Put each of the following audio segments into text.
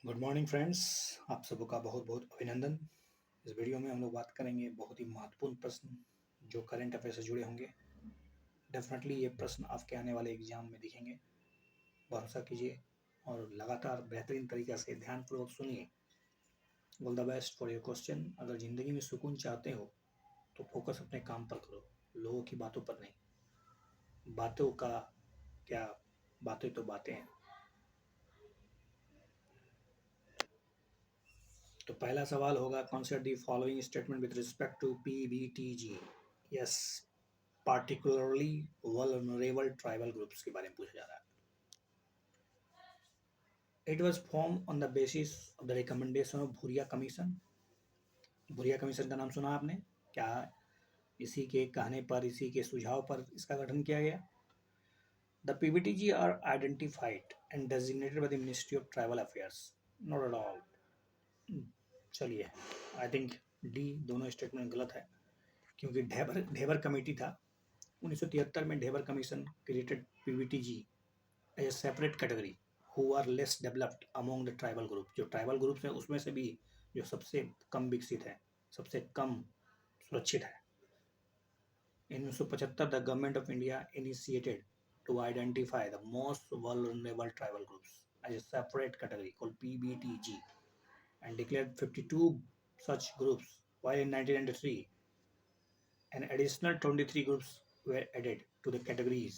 Good morning friends. आप सबों का बहुत बहुत अभिनंदन। इस वीडियो में हम लोग बात करेंगे बहुत ही महत्वपूर्ण प्रश्न जो करंट अफेयर से जुड़े होंगे। डेफिनेटली ये प्रश्न आपके आने वाले एग्जाम में दिखेंगे। भरोसा कीजिए और लगातार बेहतरीन तरीके से ध्यानपूर्वक सुनिए। All the best for your question. अगर ज़िंदगी में सुकून चाहते हो तो फोकस अपने काम पर करो, लोगों की बातों पर नहीं। बातों का क्या, बातें तो बातें हैं। तो पहला सवाल होगा, consider the following statement with respect to PBTG. Yes, particularly vulnerable tribal groups के बारे में पूछा जा रहा है। It was form on the basis of the recommendation of Bhuria commission. Bhuria commission का नाम सुना आपने क्या? इसी के कहने पर, इसी के सुझाव पर इसका गठन किया गया। The PBTG are identified and designated by the ministry of tribal affairs. Not at all. चलिए, आई थिंक डी दोनों स्टेटमेंट गलत है, क्योंकि ढेबर ढेबर कमेटी था 1973 में। Dhebar commission created PBTG as a separate category who are less developed among the tribal group. जो tribal groups हैं उसमें से भी जो सबसे कम विकसित है, सबसे कम सुरक्षित है। In 1975 the government of India initiated to identify the most vulnerable tribal groups as a separate category called PBTG and declared 52 such groups, while in 1993 an additional 23 groups were added to the categories,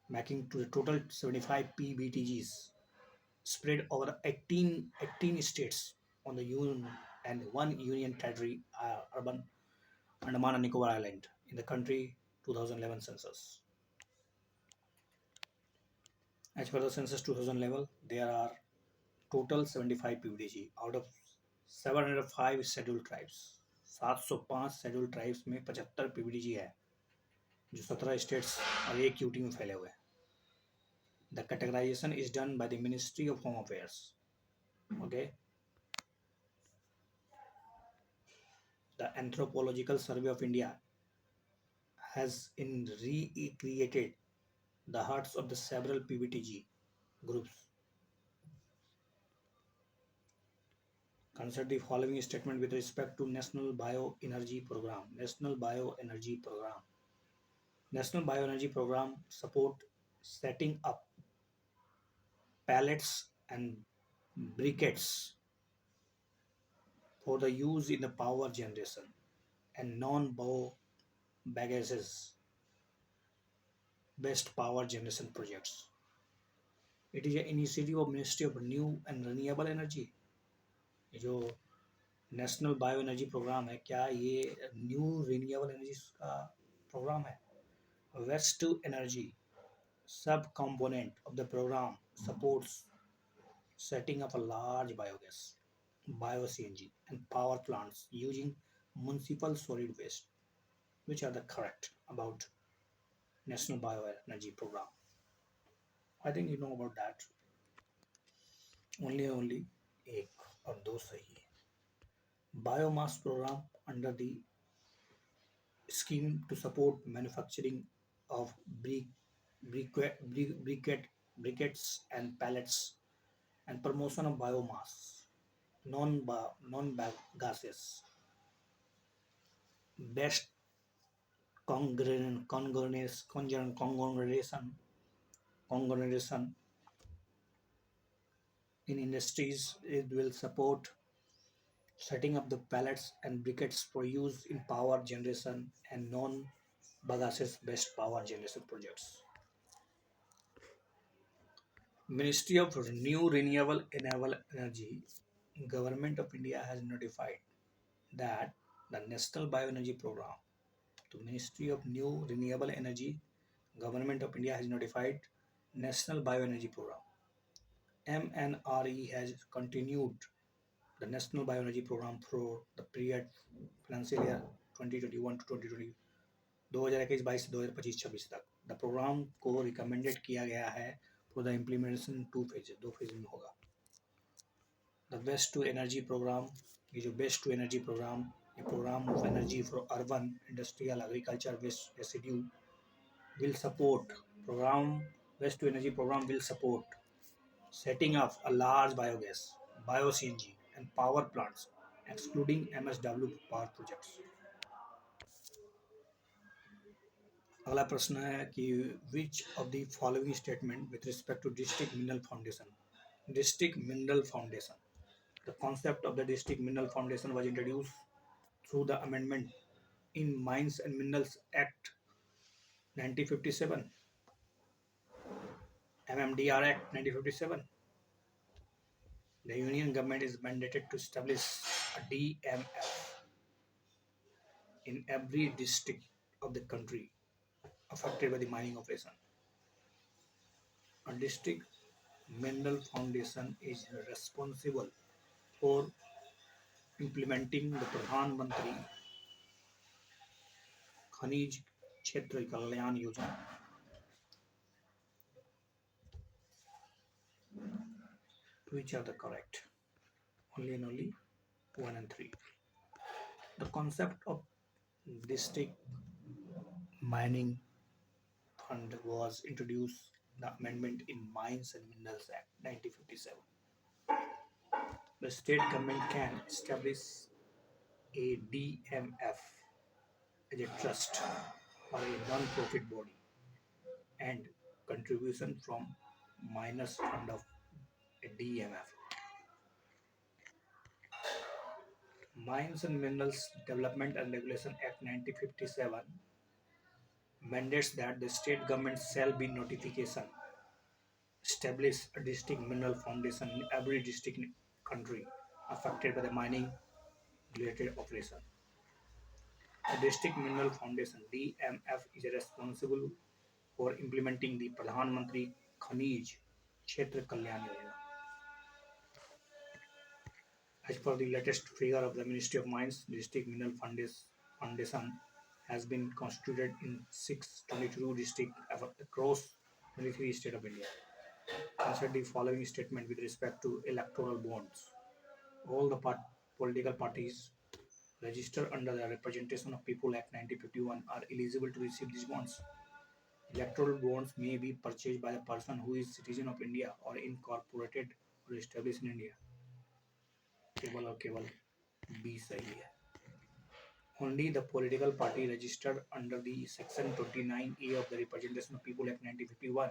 making to the total 75 PBTGs spread over 18 states on the Union and one Union Territory, urban Andaman and Nicobar Island in the country 2011 census. As per the census 2011, there are total 75 PBTG out of 705 scheduled tribes. 705 scheduled tribes में 75 पीबीटीजी है, जो 17 states और एक UT में फैले हुए हैं। The categorisation is done by the ministry of home affairs. Okay, the anthropological survey of India has in recreated the hearts of the several PBTG groups. Consider the following statement with respect to National Bioenergy Program. National Bioenergy Program. National Bioenergy Program support setting up pellets and briquettes for the use in the power generation and non-biogases based power generation projects. It is an initiative of Ministry of New and Renewable Energy. ये जो national bio energy programme है, क्या ये new renewable energy का programme है? Waste to energy सब component of the program supports setting up a large biogas, bio-CNG and power plants using municipal solid waste, which are the correct about National Bioenergy Program. I think you know about that. Only एक और दो सही है। Biomass program under the scheme to support manufacturing of briquettes and pellets and promotion of biomass, non-gases, best conglomeration in industries. It will support setting up the pellets and briquettes for use in power generation and non-bagases based power generation projects. Ministry of New Renewable Energy, Government of India has notified that the National Bioenergy Program, the Ministry of New Renewable Energy, Government of India has notified National Bioenergy Program. MNRE has continued the National Bioenergy Program for the period financial year 2021 to 2020, 2021-22 से 2025-26 तक। The programme को recommended किया गया है for the implementation 2 phase, 2 phase में होगा। The waste to energy programme, ये जो बेस्ट टू एनर्जी प्रोग्राम, ये programme of energy for urban industrial agriculture waste residue will support. Programme waste to energy programme will support setting up a large biogas bio-CNG and power plants, excluding MSW power projects. अगला प्रश्न है कि which of the following statement with respect to district mineral foundation? District mineral foundation. The concept of the district mineral foundation was introduced through the amendment in Mines and Minerals Act 1957, MMDR Act 1957. The Union government is mandated to establish a DMF in every district of the country affected by the mining operation. A district mineral foundation is responsible for implementing the Pradhan Mantri Khanij Kshetra Kalyan Yojana. Which are the correct? Only and only 1 and 3. The concept of district mining fund was introduced the amendment in Mines and Minerals Act 1957. The state government can establish a DMF as a trust or a non-profit body and contribution from miners fund of a DMF. Mines and Minerals Development and Regulation Act 1957 mandates that the state government shall be notification establish a district mineral foundation in every district in country affected by the mining related operation. The district mineral foundation DMF is responsible for implementing the Pradhan Mantri Khanij Kshetra Kalyan Yojana. As per the latest figure of the Ministry of Mines, District Mineral Foundation has been constituted in 622 districts across 23 states of India. Consider the following statement with respect to electoral bonds. All the political parties registered under the Representation of People Act 1951 are eligible to receive these bonds. Electoral bonds may be purchased by a person who is citizen of India or incorporated or established in India. केवल और केवल B सही है. Only the political party registered under the Section 29A of the Representation of People Act 1951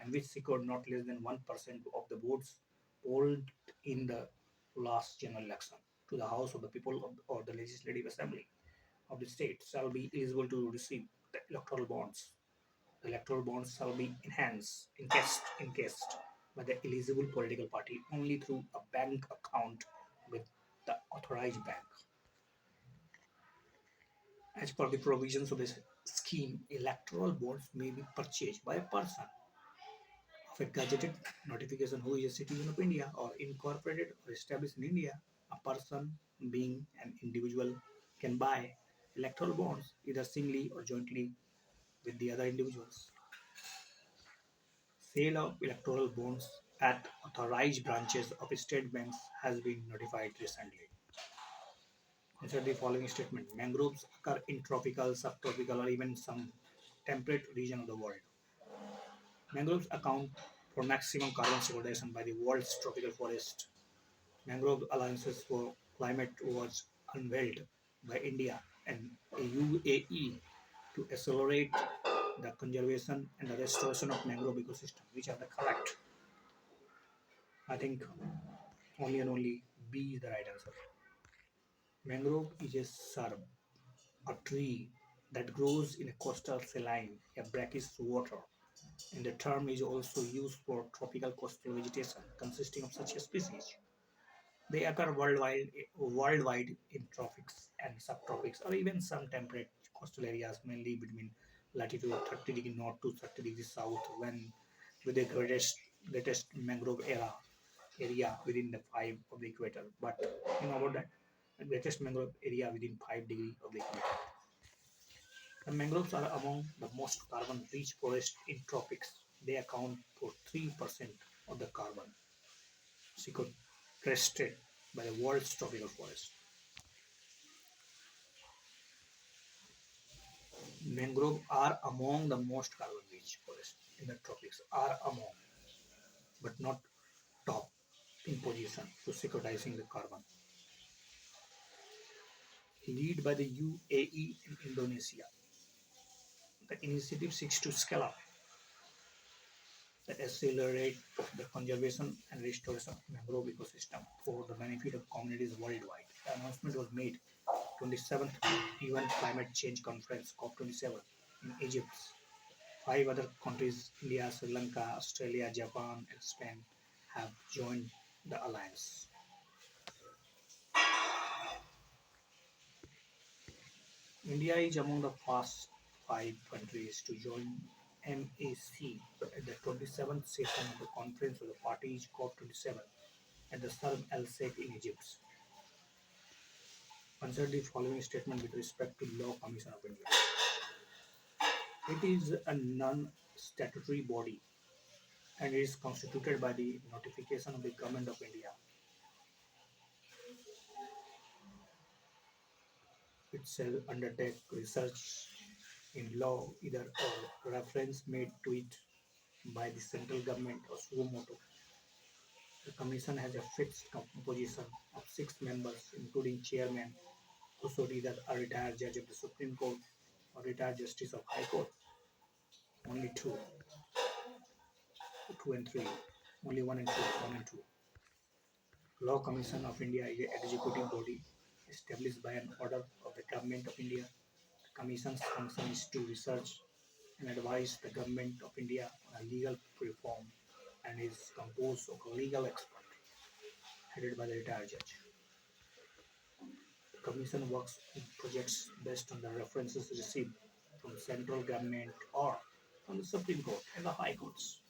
and which secured not less than 1% of the votes polled in the last general election to the House of the People or the Legislative Assembly of the state shall be eligible to receive the electoral bonds. The electoral bonds shall be encased by the eligible political party only through a bank account with the authorized bank. As per the provisions of this scheme, electoral bonds may be purchased by a person of a gazetted notification who is a citizen of India or incorporated or established in India. A person being an individual can buy electoral bonds either singly or jointly with the other individuals. Sale of electoral bonds at authorized branches of state banks has been notified recently. Consider the following statement. Mangroves occur in tropical, subtropical, or even some temperate region of the world. Mangroves account for maximum carbon sequestration by the world's tropical forest. Mangrove alliances for climate was unveiled by India and UAE to accelerate the conservation and the restoration of mangrove ecosystem, which are the correct. I think only and only B is the right answer. Mangrove is a shrub, a tree that grows in a coastal saline, a brackish water, and the term is also used for tropical coastal vegetation consisting of such species. They occur worldwide in tropics and subtropics, or even some temperate coastal areas, mainly between latitude 30 degrees north to 30 degrees south, when with the greatest mangrove area within the 5 of the equator. But you know about that? The greatest mangrove area within 5 degrees of the equator. The mangroves are among the most carbon-rich forests in tropics. They account for 3% of the carbon sequestrated by the world's tropical forest. Mangroves are among the most carbon-rich forests in the tropics. Are among, but not top. In position to securitizing the carbon. Led by the UAE and Indonesia, the initiative seeks to scale up the accelerate the conservation and restoration of mangrove ecosystem for the benefit of communities worldwide. The announcement was made 27th UN Climate Change Conference COP27 in Egypt. Five other countries, India, Sri Lanka, Australia, Japan, and Spain, have joined the alliance. India is among the first five countries to join MAC at the 27th session of the Conference of the Parties COP27 at the Sharm el Sheikh in Egypt. Consider the following statement with respect to Law Commission of India. It is a non-statutory body and is constituted by the notification of the Government of India. It shall undertake research in law, either or reference made to it by the central government or suo motu. The commission has a fixed composition of 6 members, including chairman, who should either a retired judge of the Supreme Court or retired justice of High Court. Only two and three, only one and two. Law Commission of India is an executive body established by an order of the Government of India. The Commission's function is to research and advise the Government of India on a legal reform and is composed of a legal expert headed by the retired judge. The Commission works on projects based on the references received from central government or from the Supreme Court and the High Courts.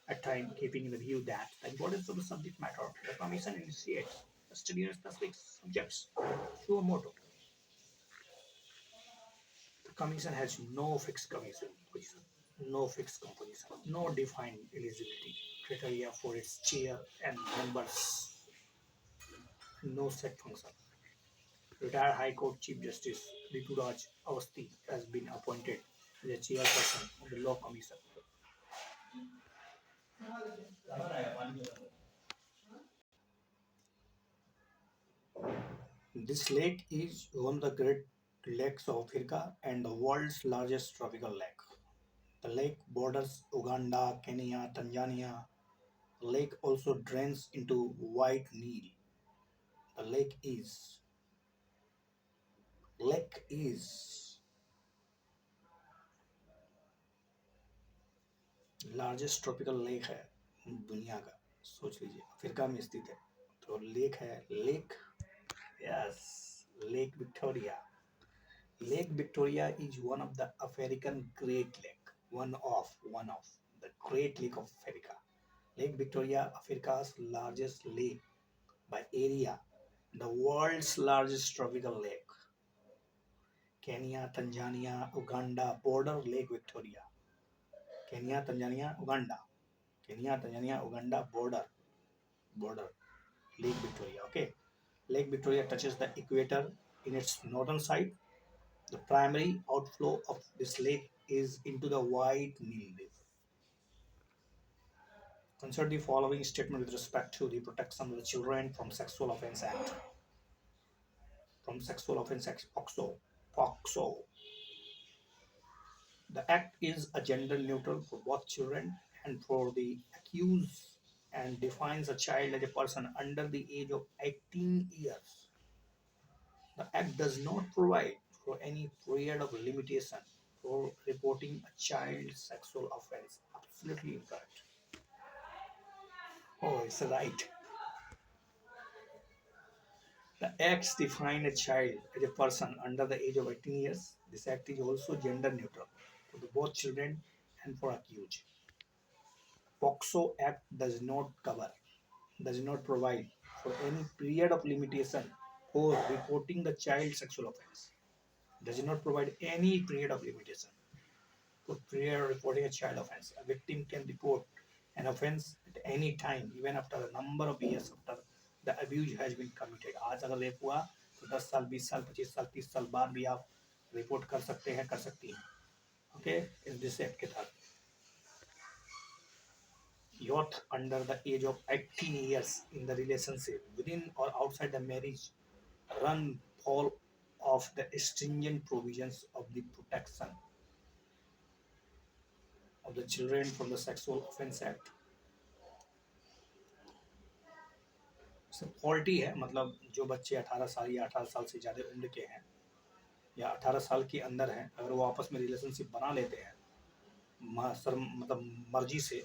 At times, keeping in view that the importance of the subject matter, the Commission initiates a study on specific subjects through a motto. The Commission has no fixed commission position, no fixed composition, no defined eligibility criteria for its chair and members, no set function. Retired High Court Chief Justice Rituraj Awasthi has been appointed as the chairperson of the Law Commission. This lake is one of the great lakes of Africa and the world's largest tropical lake. The lake borders Uganda, Kenya, Tanzania. The lake also drains into White Nile. The lake is largest tropical lake है दुनिया का. सोच लीजिए Africa में स्थित है तो lake है. Yes, lake Victoria is one of the African Great Lake, one of the Great Lake of Africa. Lake Victoria, Africa's largest lake by area, the world's largest tropical lake. Kenya, Tanzania, Uganda border Lake Victoria. Kenya, Tanzania, Uganda border Lake Victoria. Okay, Lake Victoria touches the equator in its northern side. The primary outflow of this lake is into the White Nile River. Consider the following statement with respect to the protection of the children from Sexual Offence Act. From Sexual Offence Act, POXO. The act is a gender neutral for both children and for the accused and defines a child as a person under the age of 18 years. The act does not provide for any period of limitation for reporting a child's sexual offense. Absolutely incorrect. Oh, it's right. The acts define a child as a person under the age of 18 years. This act is also gender neutral for both children and for accused. POXO Act does not provide for any period of limitation for reporting the child's sexual offense. Does not provide any period of limitation for period reporting a child offense. A victim can report an offense at any time, even after a number of years after the abuse has been committed. आज अगर rape हुआ तो 10 साल 20 साल 25 साल 30 साल बाद भी आप रिपोर्ट कर सकते हैं, कर सकती हैं. ओके, इस दिस एक्ट के तहत. Youth under the age of 18 years in the relationship within or outside the marriage run fall of the stringent provisions of the protection of the children from the Sexual Offence Act. Faulty है, मतलब जो बच्चे 18 साल या 18 साल से ज़्यादा उम्र के हैं या 18 साल के अंदर हैं, अगर वो आपस में रिलेशनशिप बना लेते हैं मतलब मर्जी से,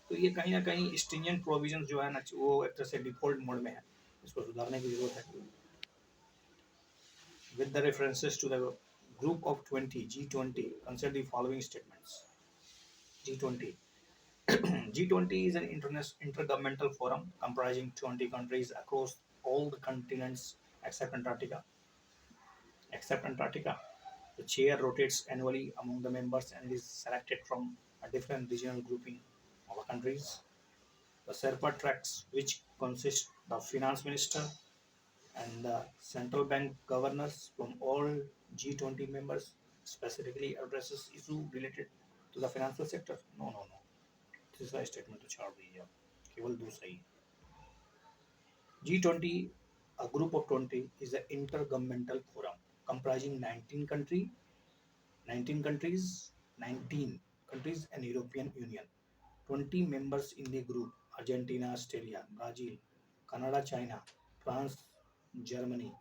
तो ये कहीं ना कहीं स्ट्रिंजेंट प्रोविजन जो है ना, वो एक तरह से डिफॉल्ट मोड में है, इसको सुधारने की जरूरत है. With the references to the group of 20 G20, consider the following statements. G20 G20 is an intergovernmental forum comprising 20 countries across all the continents except Antarctica. Except Antarctica, the chair rotates annually among the members and is selected from a different regional grouping of countries. The Sherpa tracks, which consist the finance minister and the central bank governors from all G20 members, specifically addresses issue related to the financial sector. No, no, no. तीसरा statement तो छोड़ दीजिए, केवल दूसरा ही. G20, a group of 20, is an intergovernmental forum comprising 19 countries, 19 countries and European Union. 20 members in the group: Argentina, Australia, Brazil, Canada, China, France, Germany,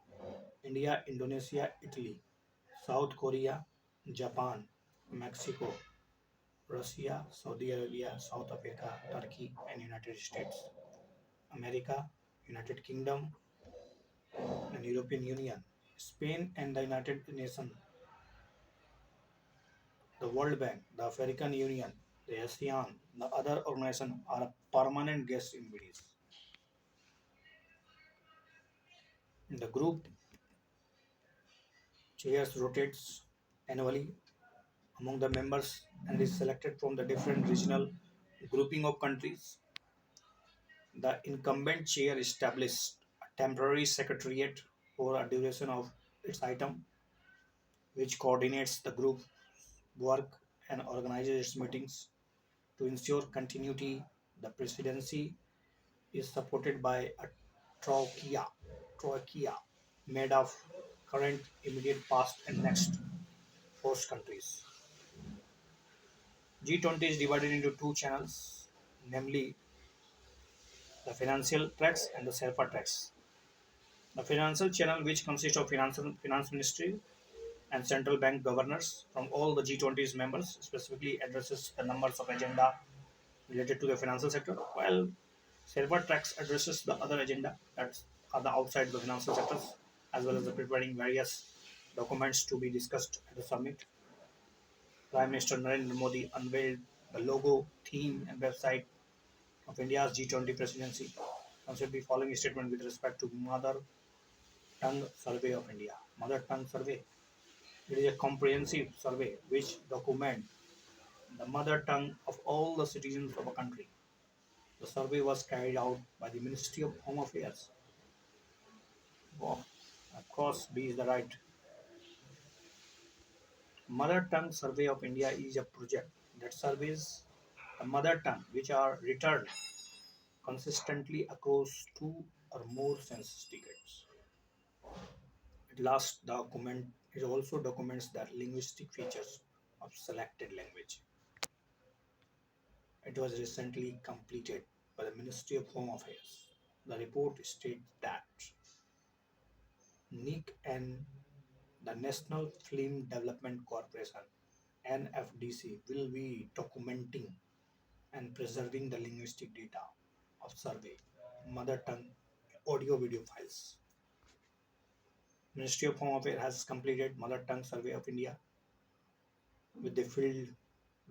India, Indonesia, Italy, South Korea, Japan, Mexico, Russia, Saudi Arabia, South Africa, Turkey, and United States, America, United Kingdom, and European Union, Spain and the United Nations, the World Bank, the African Union, the ASEAN, the other organizations are permanent guest invitees. The group chairs rotates annually among the members and is selected from the different regional grouping of countries. The incumbent chair established a temporary secretariat for a duration of its item, which coordinates the group work and organizes its meetings. To ensure continuity, the presidency is supported by a troika made of current, immediate, past, and next host countries. G20 is divided into two channels, namely the financial tracks and the Sherpa tracks. The financial channel, which consists of finance ministry and central bank governors from all the G20's members, specifically addresses the numbers of agenda related to the financial sector, while Sherpa tracks addresses the other agenda that are the outside the financial sectors, as well as the preparing various documents to be discussed at the summit. Prime Minister Narendra Modi unveiled the logo, theme, and website of India's G20 presidency. Consider the following statement with respect to Mother Tongue Survey of India. Mother Tongue Survey. It is a comprehensive survey which documents the mother tongue of all the citizens of a country. The survey was carried out by the Ministry of Home Affairs. Wow. Of course, B is the right. Mother Tongue Survey of India is a project that surveys the mother tongue which are returned consistently across two or more census decades. It also documents the linguistic features of selected language. It was recently completed by the Ministry of Home Affairs. The report states that NIC and the National Film Development Corporation (NFDC) will be documenting and preserving the linguistic data of survey mother tongue audio video files. Ministry of Home Affairs has completed Mother Tongue Survey of India with the field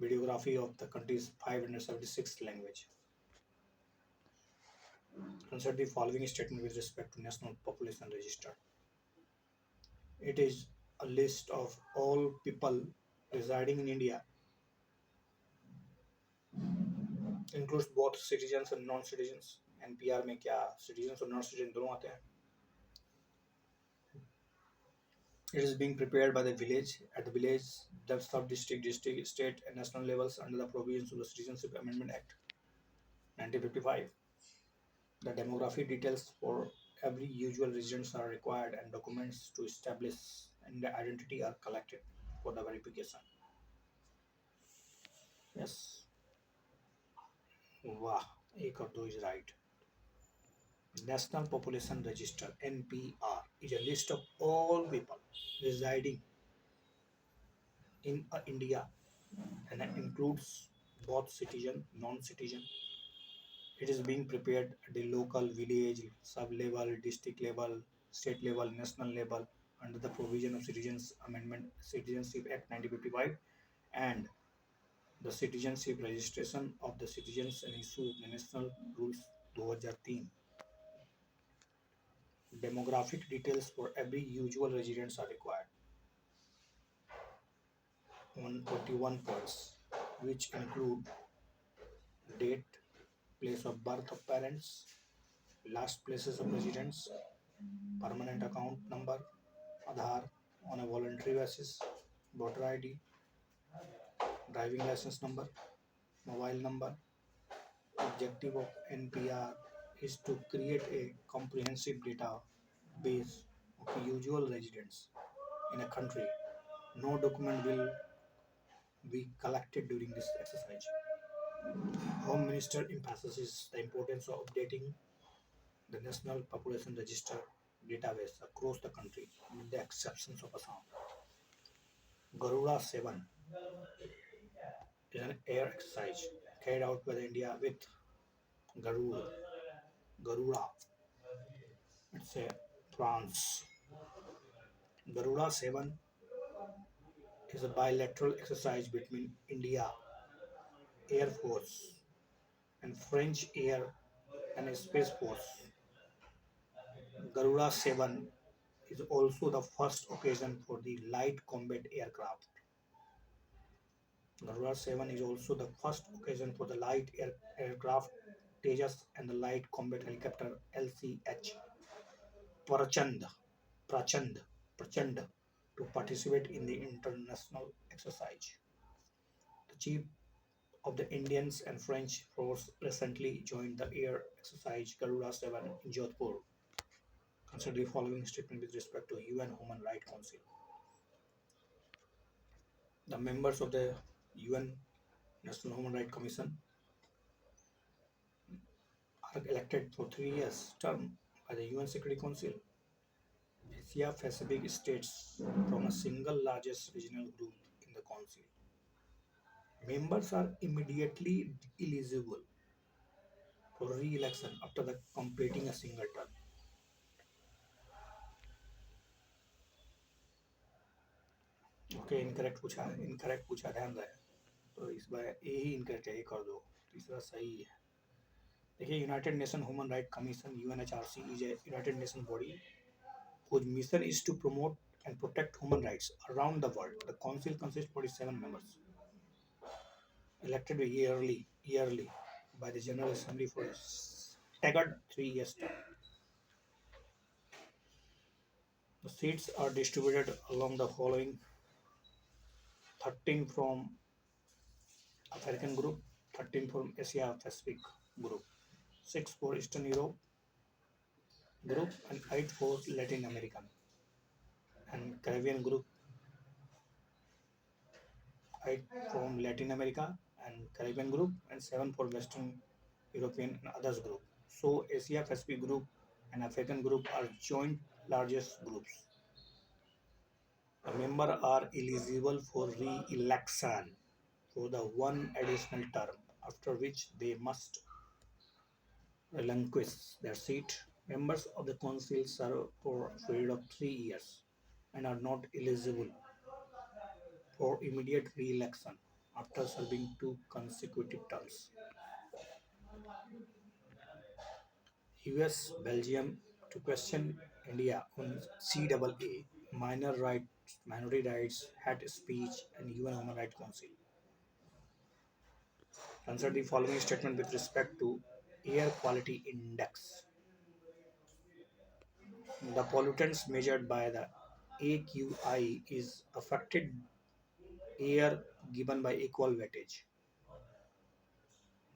videography of the country's 576 language. Consider the following statement with respect to National Population Register. It is a list of all people residing in India, includes both citizens and non-citizens. NPR में क्या citizens और non-citizens दोनों आते हैं. It is being prepared by the village, the sub-district, district, state, and national levels under the provisions of the Citizenship Amendment Act. 1955. The demographic details for every usual residence are required and documents to establish and the identity are collected for the verification. Yes. Wow. एक और दो is right. National Population Register (NPR) is a list of all people residing in India and it includes both citizen, non-citizen. It is being prepared at the local, village, sub-level, district level, state level, national level under the provision of Citizens Amendment Citizenship Act 1955 and the Citizenship Registration of the Citizens and issue of the National Rules 2003. Demographic details for every usual residence are required. 121 points, which include date, place of birth of parents, last places of residence, permanent account number, Aadhaar on a voluntary basis, voter ID, driving license number, mobile number. Objective of NPR is to create a comprehensive database of usual residents in a country. No document will be collected during this exercise. Home Minister emphasizes the importance of updating the National Population Register database across the country, with the exceptions of Assam. Garuda 7 is an air exercise carried out by India with Garuda. Garuda, it's a France. Garuda 7 is a bilateral exercise between India Air Force and French Air and Space Force. Garuda 7 is also the first occasion for the light combat aircraft. Garuda 7 is also the first occasion for the aircraft Tejas and the light combat helicopter LCH Prachand, Prachand, Prachand to participate in the international exercise. The chief of the Indian and French force recently joined the air exercise Garuda 7 in Jodhpur. Consider the following statement with respect to UN Human Rights Council. The members of the UN National Human Rights Commission are elected for 3 years term by the UN Security Council. Asia Pacific states from a single largest regional group in the council. Members are immediately eligible for re-election after completing a single term. Okay incorrect पूछा ध्यान रहे तो इस बार यही incorrect है एक और दो तीसरा सही है देखिए United nation human right commission UNHRC is a United nation body whose mission is to promote and protect human rights around the world. The council consists of 47 members elected yearly by the General Assembly for a staggered 3 years term. The seats are distributed along the following: 13 from African group, 13 from Asia Pacific group, 6 for Eastern Europe group, and 8 for Latin American and Caribbean group, 8 from Latin America and Caribbean group, and 7 for Western European and others group. So Asia Pacific group and African group are joint largest groups. The members are eligible for re-election for the one additional term, after which they must relinquish their seat. Members of the council serve for a period of 3 years and are not eligible for immediate re-election after serving two consecutive terms. US Belgium to question India on CAA, minority rights, hate speech, and UN Human Rights Council. Consider the following statement with respect to air quality index. The pollutants measured by the AQI is affected air given by equal weightage.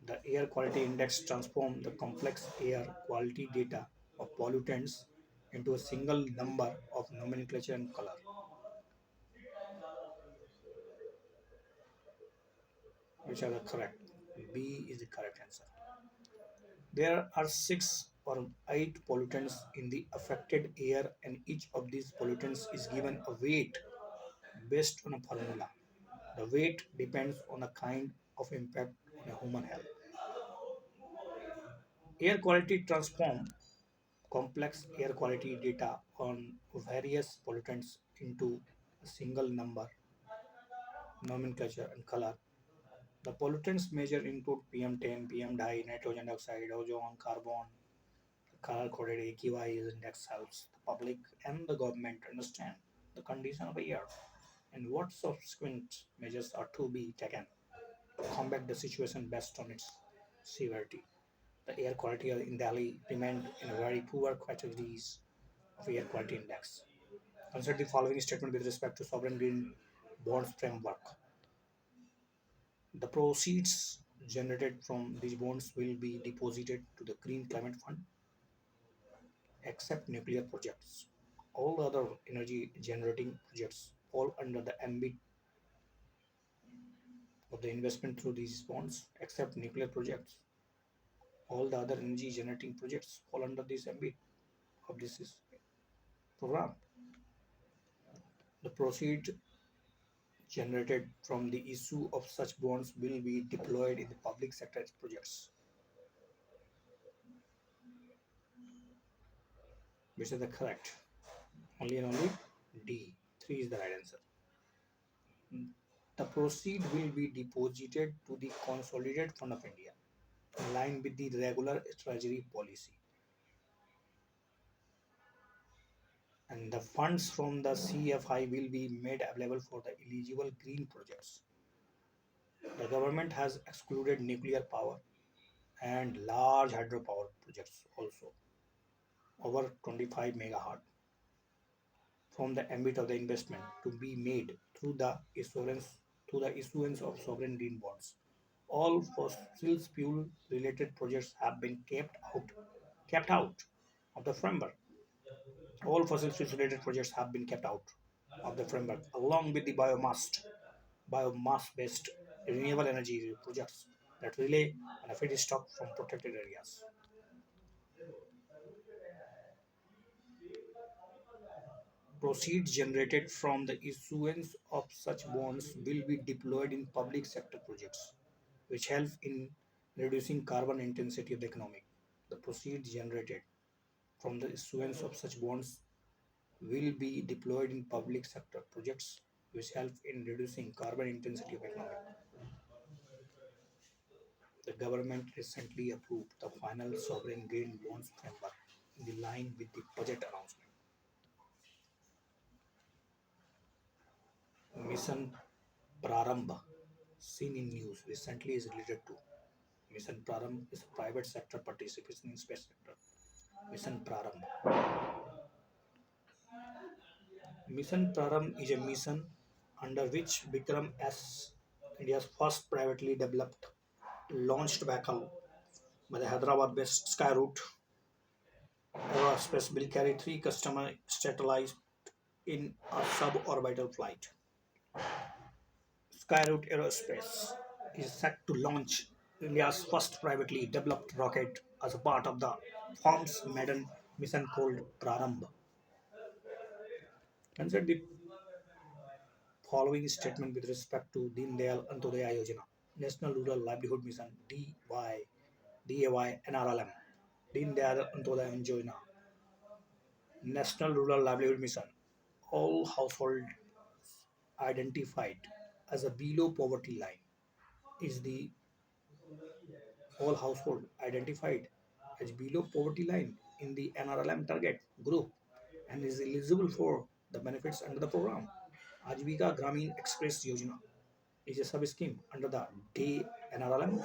The air quality index transforms the complex air quality data of pollutants into a single number of nomenclature and color, which are the correct. B is the correct answer. There are six or eight pollutants in the affected air, and each of these pollutants is given a weight based on a formula. The weight depends on the kind of impact on a human health. Air quality transform complex air quality data on various pollutants into a single number, nomenclature, and color. The pollutants measured include PM10, PM10, nitrogen dioxide, ozone, carbon. The color coded AQI index helps the public and the government understand the condition of the air and what subsequent measures are to be taken to combat the situation based on its severity. The air quality in Delhi remained in very poor categories of air quality index. Consider the following statement with respect to sovereign green bonds framework. The proceeds generated from these bonds will be deposited to the Green Climate Fund, except nuclear projects. All other energy generating projects fall under the ambit of the investment through these bonds, except nuclear projects. All the other energy generating projects fall under this ambit of this program. The proceeds generated from the issue of such bonds will be deployed in the public sector projects, which is the correct. Only and only D. 3 is the right answer. The proceed will be deposited to the Consolidated Fund of India in line with the regular treasury policy. And the funds from the CFI will be made available for the eligible green projects. The government has excluded nuclear power and large hydropower projects also over 25 megawatt from the ambit of the investment to be made through the issuance of sovereign green bonds. All fossil fuel related projects have been kept out of the framework. All fossil fuel related projects have been kept out of the framework, along with the biomass based renewable energy projects that rely on a feedstock from protected areas. Proceeds generated from the issuance of such bonds will be deployed in public sector projects, which help in reducing carbon intensity of the economy. The proceeds generated from the issuance of such bonds will be deployed in public sector projects, which help in reducing carbon intensity of economy. The government recently approved the final sovereign green bonds framework in line with the budget announcement. Mission Prarambh, seen in news recently, is related to Mission Prarambh is a private sector participation in space sector. Mission Prarambh. Mission Prarambh is a mission under which Vikram S, India's first privately developed launched vehicle by the Hyderabad-based Skyroot Aerospace will carry three customer satellites in a suborbital flight. Skyroot Aerospace is set to launch India's first privately developed rocket as a part of the firm's maiden mission called Prarambh. Consider the following statement with respect to Deen Dayal Antyodaya Yojana, National Rural Livelihood Mission DAY NRLM, Deen Dayal Antyodaya Yojana, National Rural Livelihood Mission. All households identified as a below poverty line is the all household identified as below poverty line in the NRLM target group and is eligible for the benefits under the program. Ajivika Gramin Express Yojana is a sub-scheme under the day NRLM.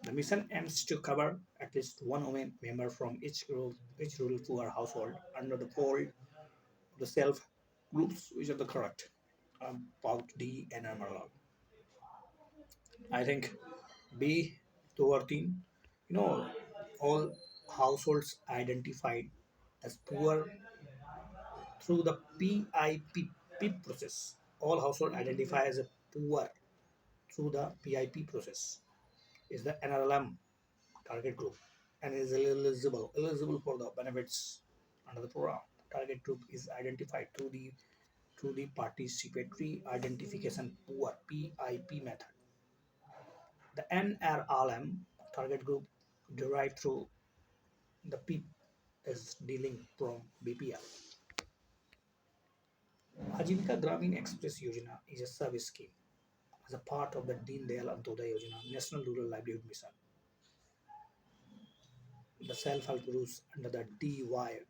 The mission aims to cover at least one woman member from each rural poor household under the fold of the self groups, which are the correct about D and NRLM. I think B. to our theme. You know, all households identified as poor through the PIP process. All households identify as a poor through the PIP process is the NRLM target group and is eligible for the benefits under the program. Target group is identified through the participatory identification poor PIP method. The NRLM target group derived through the PIP is dealing from BPL. Ajivika Gramin Express Yojana is a service scheme as a part of the Deen Dayal Antyodaya Yojana National Rural Livelihood Mission. The self-help groups under the DYY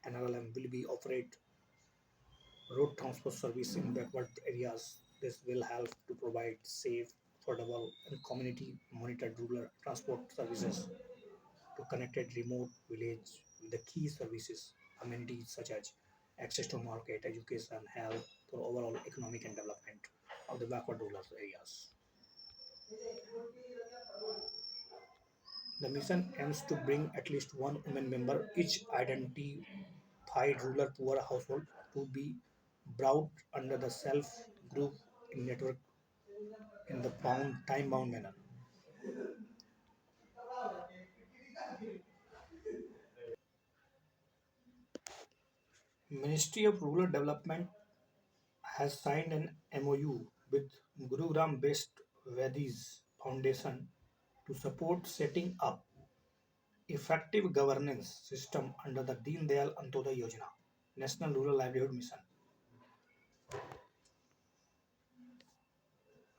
NRLM will be operate road transport service in backward areas. This will help to provide safe, affordable, and community-monitored rural transport services to connected remote village with the key services, amenities such as access to market, education, health, for overall economic and development of the backward rural areas. The mission aims to bring at least one women member each identified rural poor household to be brought under the self group in network in the time bound manner. Ministry of Rural Development has signed an MOU with Gurugram based Vedis Foundation to support setting up effective governance system under the Deen Dayal Antyodaya Yojana, National Rural Livelihood Mission.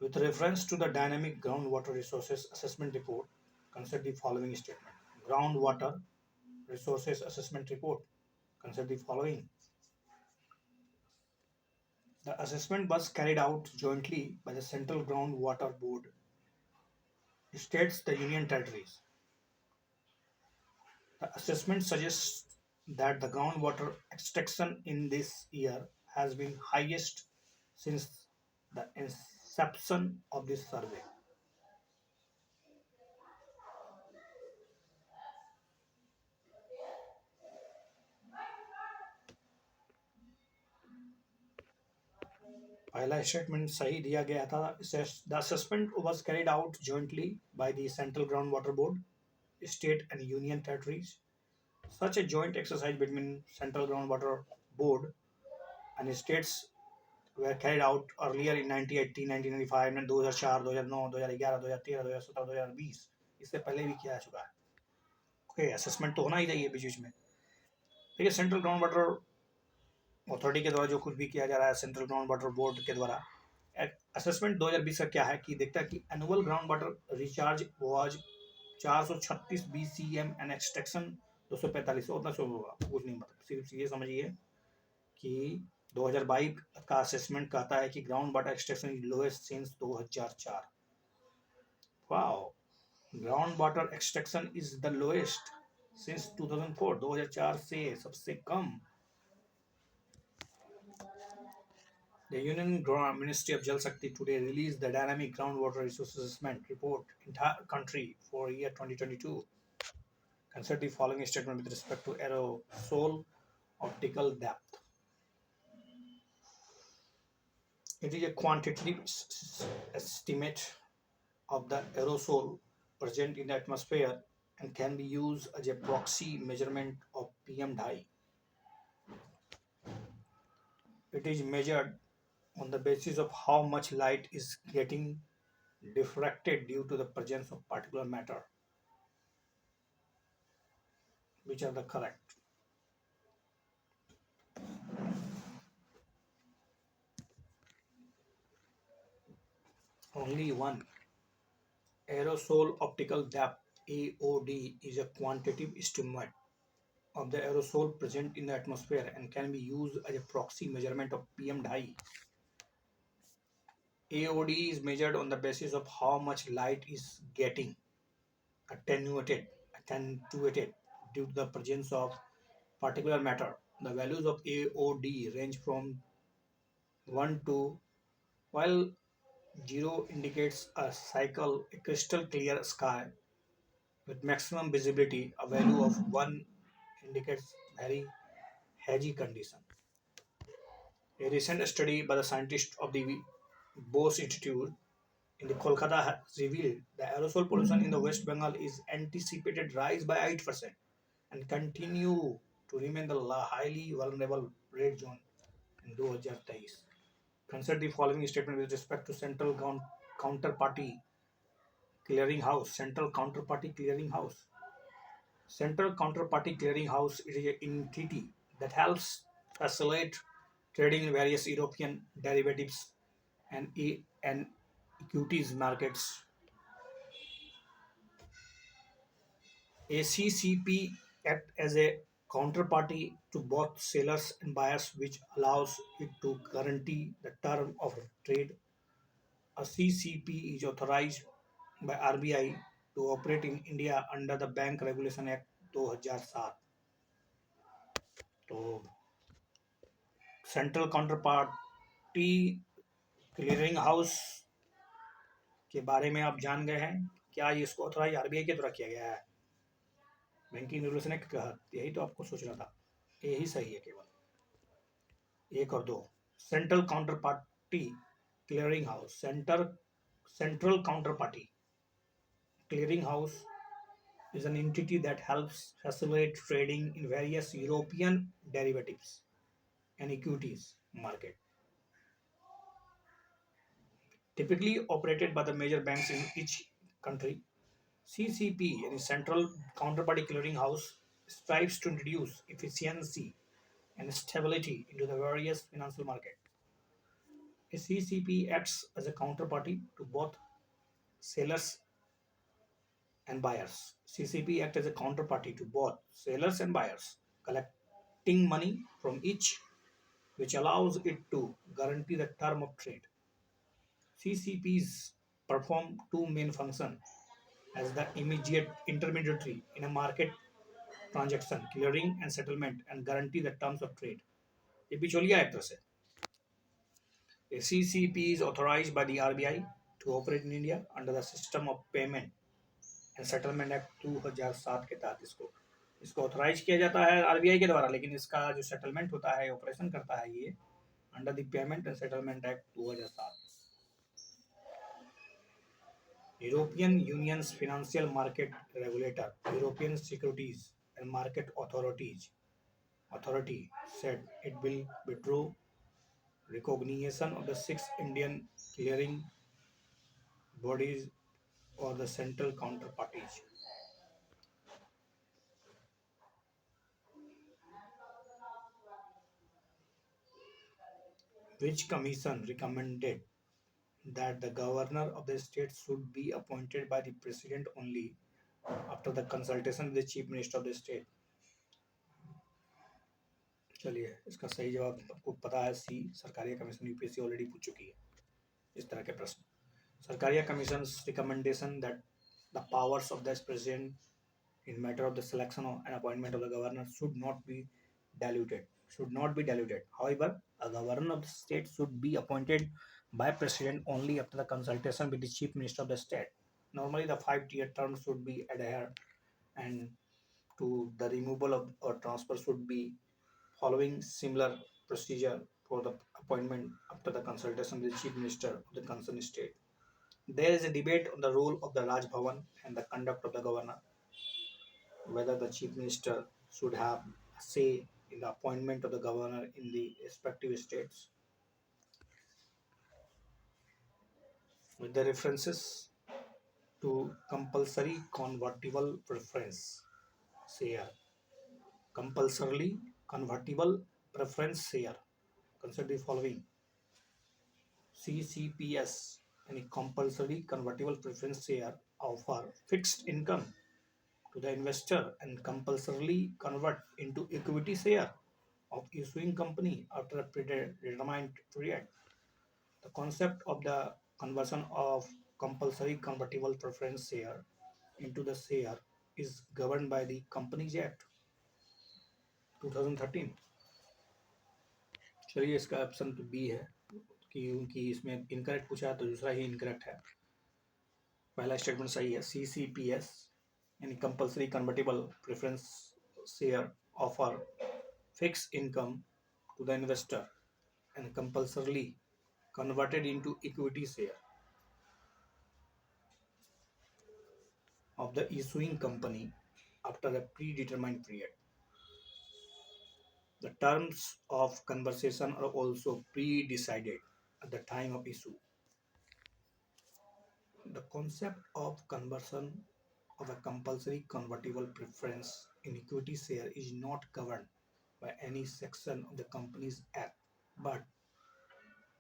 With reference to the Dynamic Groundwater Resources Assessment Report, consider the following statement. Groundwater Resources Assessment Report. Consider the following. The assessment was carried out jointly by the Central Groundwater Board, states, the Union Territories. The assessment suggests that the groundwater extraction in this year has been highest since the inception of this survey. पहला statement सही दिया गया था. The assessment was carried out jointly by the Central Groundwater Board, state and union territories. Such a joint exercise between Central Groundwater Board and states were carried out earlier in 1980, 1995, 2004, 2009, 2011, 2013, 2017, 2020. इससे पहले भी किया जा चुका है. ओके, असेसमेंट तो होना ही चाहिए बीच बीच में. देखिए, सेंट्रल ग्राउंड वाटर अथॉरिटी के द्वारा जो कुछ भी किया जा रहा है, सेंट्रल ग्राउंड वाटर बोर्ड के द्वारा असेसमेंट 2020 का क्या है कि देखता है कि annual ground water recharge was 436 BCM and extraction 245. उतना सो होगा, कुछ नहीं. मतलब सिर्फ ये समझिए कि 2022 का असेसमेंट कहता है कि ground water extraction is lowest since 2004. Wow, ground water extraction is the lowest since 2004. 2004 से सबसे कम. The Union Ministry of Jal Shakti today released the Dynamic Groundwater Resources Assessment Report entire country for year 2022. Consider the following statement with respect to aerosol optical depth. It is a quantitative estimate of the aerosol present in the atmosphere and can be used as a proxy measurement of PM dye. It is measured on the basis of how much light is getting diffracted due to the presence of particular matter. Which are the correct? Only one. Aerosol optical depth AOD is a quantitative estimate of the aerosol present in the atmosphere and can be used as a proxy measurement of PM dye. AOD is measured on the basis of how much light is getting attenuated due to the presence of particular matter. The values of AOD range from 1 to, while Zero indicates a cycle, a crystal clear sky with maximum visibility. A value of 1 indicates very hazy condition. A recent study by the scientists of the Bose Institute in the Kolkata has revealed the aerosol pollution in the West Bengal is anticipated rise by 8% and continue to remain the highly vulnerable red zone in 2023. Consider the following statement with respect to counterparty clearing house. Central counterparty clearing house. Central Counterparty Clearing House is an entity that helps facilitate trading in various European derivatives and equities markets. ACCP act as a counterparty to both sellers and buyers, which allows it to guarantee the term of trade. A CCP is authorized by RBI to operate in India under the Bank Regulation Act 2007. तो central counter party clearing house के बारे में आप जान गए हैं। क्या ये इसको ऑथराइज आरबीआई के द्वारा किया गया है? बैंकिंग रेगुलेशन एक्ट के तहत। यही तो आपको सोचना था, यही सही है। केवल एक और दो। Central counter party clearing house. Central counter party clearing house is an entity that helps facilitate trading in various European derivatives and equities market, typically operated by the major banks in each country. CCP, a Central Counterparty Clearing House, strives to introduce efficiency and stability into the various financial markets. A CCP acts as a counterparty to both sellers and buyers. CCP acts as a counterparty to both sellers and buyers, collecting money from each, which allows it to guarantee the term of trade. CCPs perform two main functions as the immediate intermediary in a market transaction, clearing and settlement, and guarantee the terms of trade. ये बिचौलिया एक तरह से। A CCP is authorized by the RBI to operate in India under the System of Payment and Settlement Act 2007 के तहत इसको इसको authorise किया जाता है आरबीआई के द्वारा, लेकिन इसका जो सेटलमेंट होता है, ऑपरेशन करता है ये under the payment and settlement act 2007। European Union's financial market regulator, European Securities and Market Authority said it will withdraw recognition of the six Indian clearing bodies or the central counterparties. Which commission recommended that the governor of the state should be appointed by the president only after the consultation with the chief minister of the state. चलिए, इसका सही जवाब आपको पता है, सी Sarkaria commission UPSC already पूछ चुकी है इस तरह के प्रश्न। Sarkaria commission recommendation that the powers of the president in matter of the selection and appointment of the governor should not be diluted. However, a governor of the state should be appointed by president only after the consultation with the chief minister of the state. Normally, the 5-year term should be adhered, and to the removal of or transfer should be following similar procedure for the appointment after the consultation with the chief minister of the concerned state. There is a debate on the role of the Raj Bhavan and the conduct of the governor, whether the chief minister should have a say in the appointment of the governor in the respective states. With the references to compulsory convertible preference share, compulsorily convertible preference share. Consider the following: CCPS, any compulsory convertible preference share, offer fixed income to the investor and compulsorily convert into equity share of issuing company after a predetermined period. The concept of the conversion of compulsory convertible preference share into the share is governed by the Companies Act 2013. चलिए, इसका option तो B है, क्योंकि इसमें incorrect पूछा है तो दूसरा ही इनकरेक्ट है। पहला स्टेटमेंट सही है। CCPS यानी compulsory convertible preference share offer fix income to the investor and compulsorily converted into equity share of the issuing company after a predetermined period. The terms of conversation are also pre-decided at the time of issue. The concept of conversion of a compulsory convertible preference in equity share is not governed by any section of the Companies Act, but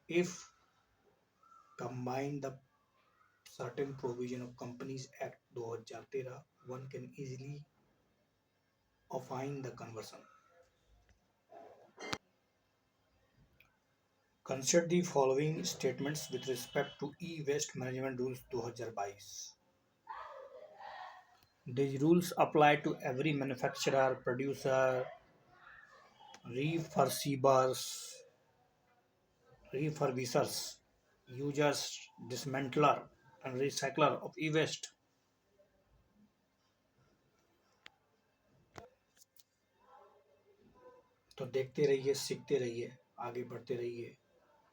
if combine the certain provision of Companies Act 2013, one can easily affine the conversion. Consider the following statements with respect to e-waste management rules 2022. These rules apply to every manufacturer, producer, refurbishers, users, dismantler, and recycler of e-waste. तो देखते रहिए, सीखते रहिए, आगे बढ़ते रहिए,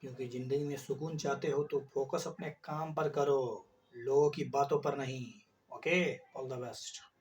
क्योंकि जिंदगी में सुकून चाहते हो तो फोकस अपने काम पर करो, लोगों की बातों पर नहीं। Okay, all the best.